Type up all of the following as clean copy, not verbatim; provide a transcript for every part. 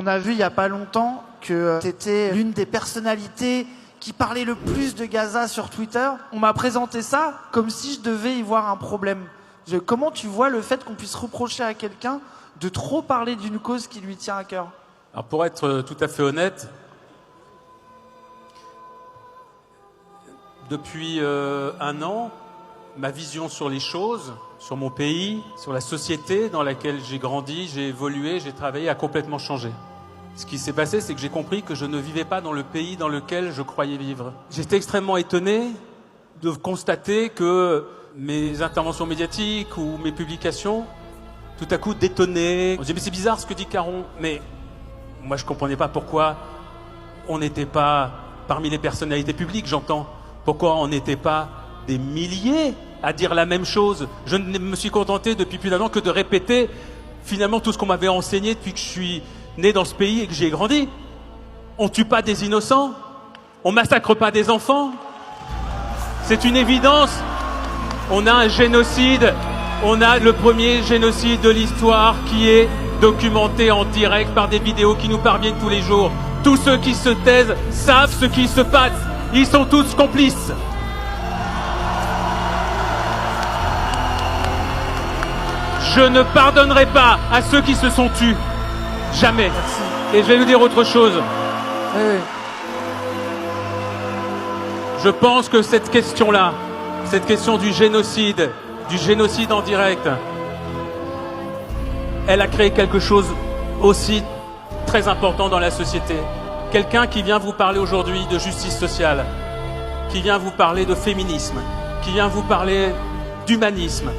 On a vu il y a pas longtemps que t'étais l'une des personnalités qui parlait le plus de Gaza sur Twitter. On m'a présenté ça comme si je devais y voir un problème. Comment tu vois le fait qu'on puisse reprocher à quelqu'un de trop parler d'une cause qui lui tient à cœur? Alors pour être tout à fait honnête, depuis un an, ma vision sur les choses, sur mon pays, sur la société dans laquelle j'ai grandi, j'ai évolué, j'ai travaillé, a complètement changé. Ce qui s'est passé, c'est que j'ai compris que je ne vivais pas dans le pays dans lequel je croyais vivre. J'étais extrêmement étonné de constater que mes interventions médiatiques ou mes publications, tout à coup détonnaient. On disait, mais c'est bizarre ce que dit Caron. Mais moi, je comprenais pas pourquoi on n'était pas parmi les personnalités publiques, j'entends. Pourquoi on n'était pas des milliers à dire la même chose. Je ne me suis contenté depuis plus d'un an que de répéter finalement tout ce qu'on m'avait enseigné depuis que je suis né dans ce pays et que j'y ai grandi. On tue pas des innocents, on massacre pas des enfants. C'est une évidence. On a un génocide, on a le premier génocide de l'histoire qui est documenté en direct par des vidéos qui nous parviennent tous les jours. Tous ceux qui se taisent savent ce qui se passe. Ils sont tous complices. Je ne pardonnerai pas à ceux qui se sont tus. Jamais. Merci. Et je vais vous dire autre chose. Oui, oui. Je pense que cette question-là, cette question du génocide en direct, elle a créé quelque chose aussi très important dans la société. Quelqu'un qui vient vous parler aujourd'hui de justice sociale, qui vient vous parler de féminisme, qui vient vous parler d'humanisme,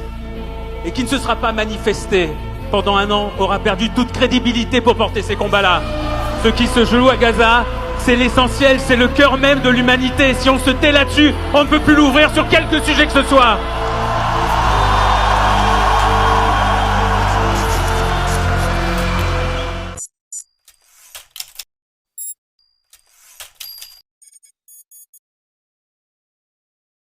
et qui ne se sera pas manifesté pendant un an, aura perdu toute crédibilité pour porter ces combats-là. Ce qui se joue à Gaza, c'est l'essentiel, c'est le cœur même de l'humanité. Si on se tait là-dessus, on ne peut plus l'ouvrir sur quelque sujet que ce soit.